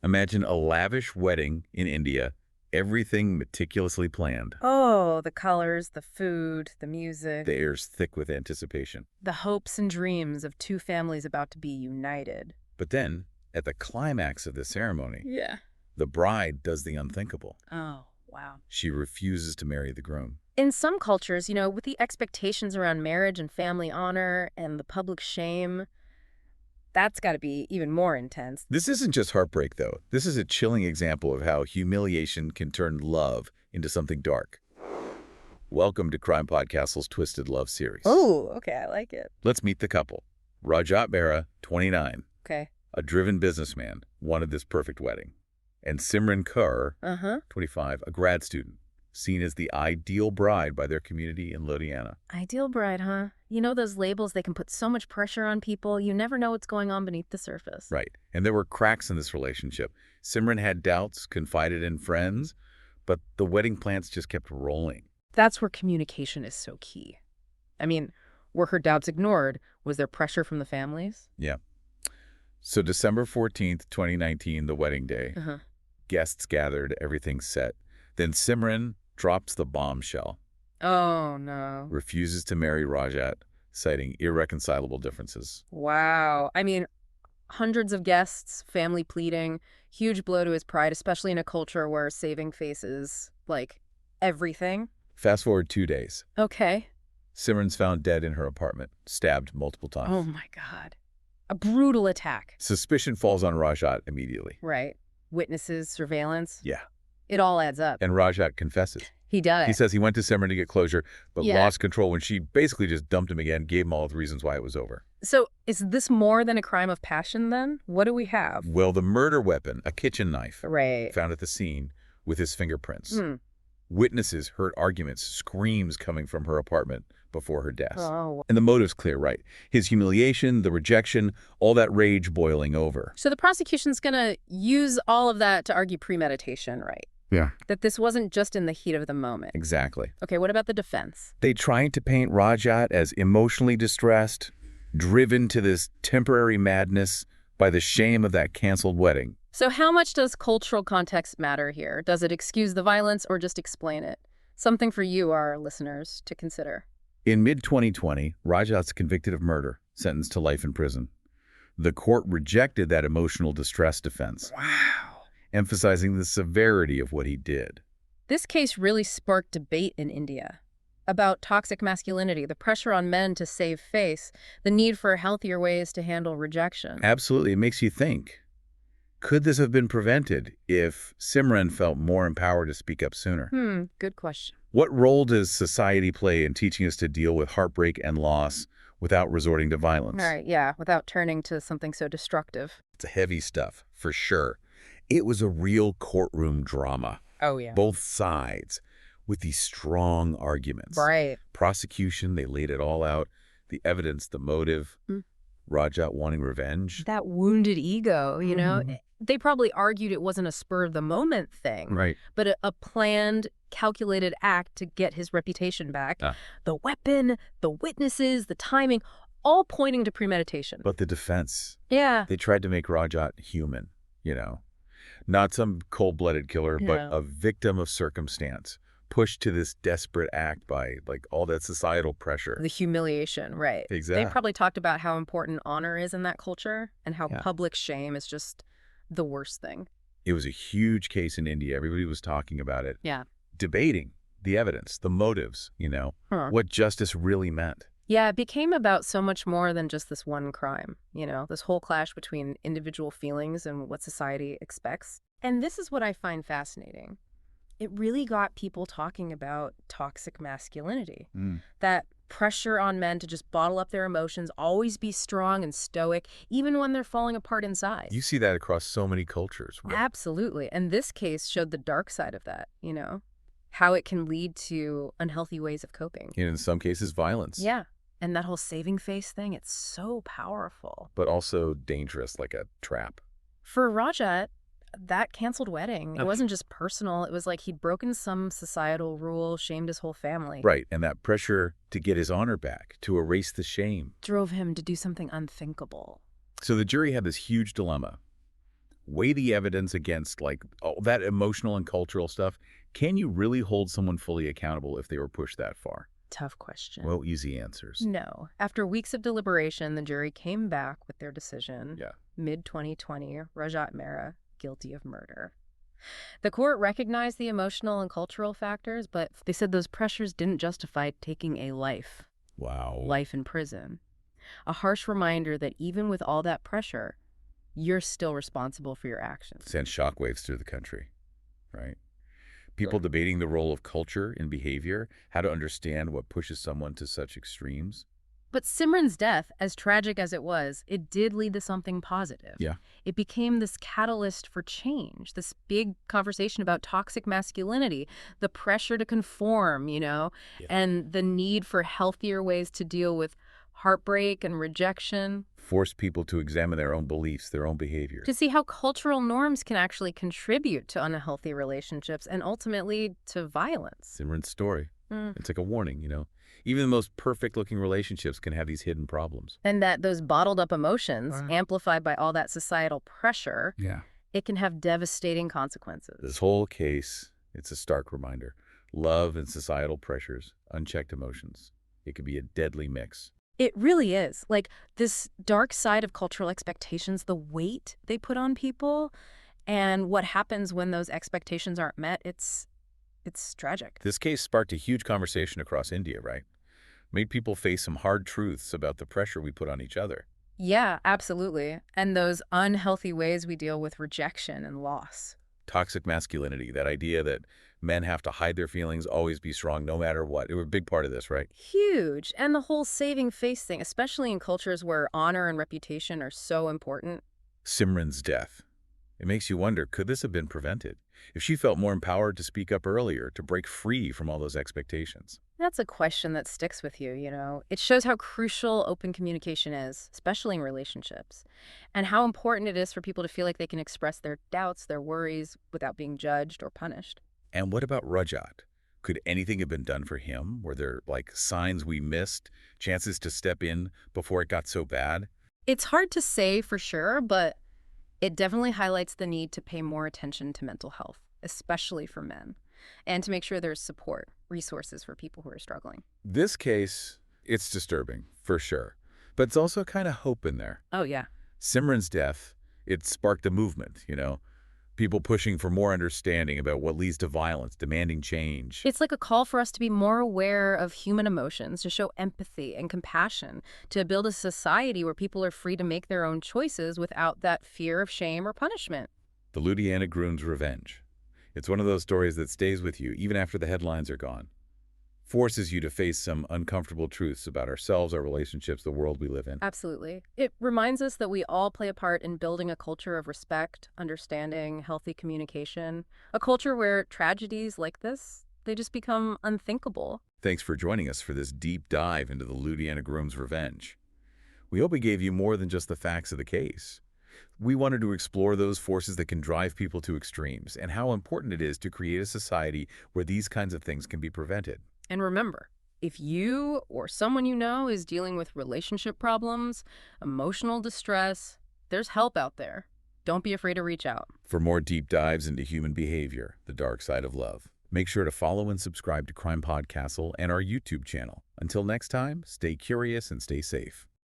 Imagine a lavish wedding in India, everything meticulously planned. Oh, the colors, the food, the music, The air's thick with anticipation. the hopes and dreams of two families about to be united. But then, at the climax of the ceremony, Yeah. the bride does the unthinkable. Oh, wow. She refuses to marry the groom. In some cultures, with the expectations around marriage and family honor and the public shame, that's got to be even more intense. This isn't just heartbreak, though. This is a chilling example of how humiliation can turn love into something dark. Welcome to CrimePod Castle's Twisted Love series. Oh, okay, I like it. Let's meet the couple. Rajat Mehra, 29, Okay. a driven businessman, wanted this perfect wedding. And Simran Kaur, 25, a grad student, seen as the ideal bride by their community in Ludhiana. Ideal bride, huh? You know those labels, they can put so much pressure on people. You never know what's going on beneath the surface. Right. And there were cracks in this relationship. Simran had doubts, confided in friends, but the wedding plans just kept rolling. That's where communication is so key. I mean, were her doubts ignored? Was there pressure from the families? Yeah. So December 14th, 2019, the wedding day. Guests gathered, everything's set. Then Simran drops the bombshell, Oh, no. refuses to marry Rajat, citing irreconcilable differences. Wow. I mean, hundreds of guests, family pleading, huge blow to his pride, especially in a culture where saving face is, like, everything. Fast forward 2 days. Okay. Simran's found dead in her apartment, stabbed multiple times. Oh, my God. A brutal attack. Suspicion falls on Rajat immediately. Right. Witnesses, surveillance. Yeah. It all adds up. And Rajat confesses. He does. He says he went to Simran to get closure, but Yeah. lost control when she basically just dumped him again, gave him all the reasons why it was over. So is this more than a crime of passion then? What do we have? Well, the murder weapon, a kitchen knife, Right. found at the scene with his fingerprints. Hmm. Witnesses heard arguments, screams coming from her apartment before her death. Oh. And the motive's clear, right? His humiliation, the rejection, all that rage boiling over. So the prosecution's going to use all of that to argue premeditation, right? Yeah. That this wasn't just in the heat of the moment. Exactly. Okay, what about the defense? They tried to paint Rajat as emotionally distressed, driven to this temporary madness by the shame of that canceled wedding. So how much does cultural context matter here? Does it excuse the violence or just explain it? Something for you, our listeners, to consider. In mid-2020, Rajat's convicted of murder, sentenced to life in prison. The court rejected that emotional distress defense, Wow. emphasizing the severity of what he did. This case really sparked debate in India about toxic masculinity, the pressure on men to save face, the need for healthier ways to handle rejection. Absolutely, it makes you think. Could this have been prevented if Simran felt more empowered to speak up sooner? Good question. What role does society play in teaching us to deal with heartbreak and loss without resorting to violence? All right, yeah, without turning to something so destructive. It's heavy stuff, for sure. It was a real courtroom drama. Oh, yeah. Both sides, with these strong arguments. Right. Prosecution, they laid it all out. The evidence, the motive, Rajat wanting revenge. That wounded ego, you know? They probably argued it wasn't a spur-of-the-moment thing, Right. but a planned, calculated act to get his reputation back. Ah. The weapon, the witnesses, the timing, all pointing to premeditation. But the defense, Yeah. they tried to make Rajat human, you know? Not some cold-blooded killer, but No. a victim of circumstance, pushed to this desperate act by, like, all that societal pressure. The humiliation, right. Exactly. They probably talked about how important honor is in that culture and how Yeah. public shame is just the worst thing. It was a huge case in India. Everybody was talking about it. Yeah. Debating the evidence, the motives, you know, Huh. what justice really meant. Yeah, it became about so much more than just this one crime, this whole clash between individual feelings and what society expects. And this is what I find fascinating. It really got people talking about toxic masculinity, that pressure on men to just bottle up their emotions, always be strong and stoic, even when they're falling apart inside. You see that across so many cultures. Right? Absolutely. And this case showed the dark side of that, how it can lead to unhealthy ways of coping. And in some cases, violence. Yeah. And that whole saving face thing, it's so powerful. But also dangerous, like a trap. For Rajat, that canceled wedding, it wasn't just personal. It was like he'd broken some societal rule, shamed his whole family. Right. And that pressure to get his honor back, to erase the shame. Drove him to do something unthinkable. So the jury had this huge dilemma. weigh the evidence against, like, all that emotional and cultural stuff. Can you really hold someone fully accountable if they were pushed that far? Tough question. Well, easy answers. No. After weeks of deliberation, the jury came back with their decision. Yeah. Mid-2020, Rajat Mehra, guilty of murder. The court recognized the emotional and cultural factors, but they said those pressures didn't justify taking a life. Wow. Life in prison. A harsh reminder that even with all that pressure, you're still responsible for your actions. Sent shockwaves through the country, right? People debating the role of culture in behavior, how to understand what pushes someone to such extremes. But Simran's death, as tragic as it was, it did lead to something positive. Yeah. It became this catalyst for change, this big conversation about toxic masculinity, the pressure to conform, and the need for healthier ways to deal with heartbreak and rejection. Force people to examine their own beliefs, their own behavior. To see how cultural norms can actually contribute to unhealthy relationships and ultimately to violence. Simran's story. It's like a warning, Even the most perfect-looking relationships can have these hidden problems. And that those bottled up emotions, amplified by all that societal pressure, it can have devastating consequences. This whole case, it's a stark reminder. Love and societal pressures, unchecked emotions. It can be a deadly mix. It really is. Like, this dark side of cultural expectations, the weight they put on people, and what happens when those expectations aren't met, it's tragic. This case sparked a huge conversation across India, right? Made people face some hard truths about the pressure we put on each other. Yeah, absolutely. And those unhealthy ways we deal with rejection and loss. Toxic masculinity, that idea that men have to hide their feelings, always be strong, no matter what. It was a big part of this, right? Huge. And the whole saving face thing, especially in cultures where honor and reputation are so important. Simran's death. It makes you wonder, could this have been prevented? If she felt more empowered to speak up earlier, to break free from all those expectations. That's a question that sticks with you, It shows how crucial open communication is, especially in relationships, and how important it is for people to feel like they can express their doubts, their worries, without being judged or punished. And what about Rajat? Could anything have been done for him? Were there, like, signs we missed, chances to step in before it got so bad? It's hard to say for sure, but it definitely highlights the need to pay more attention to mental health, especially for men, and to make sure there's support, resources for people who are struggling. This case, it's disturbing, for sure. But it's also kind of hope in there. Oh, yeah. Simran's death, it sparked a movement, People pushing for more understanding about what leads to violence, demanding change. It's like a call for us to be more aware of human emotions, to show empathy and compassion, to build a society where people are free to make their own choices without that fear of shame or punishment. The Ludhiana Groom's revenge. It's one of those stories that stays with you even after the headlines are gone. Forces you to face some uncomfortable truths about ourselves, our relationships, the world we live in. Absolutely. It reminds us that we all play a part in building a culture of respect, understanding, healthy communication, a culture where tragedies like this, they just become unthinkable. Thanks for joining us for this deep dive into the Ludhiana Groom's revenge. We hope we gave you more than just the facts of the case. We wanted to explore those forces that can drive people to extremes and how important it is to create a society where these kinds of things can be prevented. And remember, if you or someone you know is dealing with relationship problems, emotional distress, there's help out there. Don't be afraid to reach out. For more deep dives into human behavior, the dark side of love, make sure to follow and subscribe to CrimePod Castle and our YouTube channel. Until next time, stay curious and stay safe.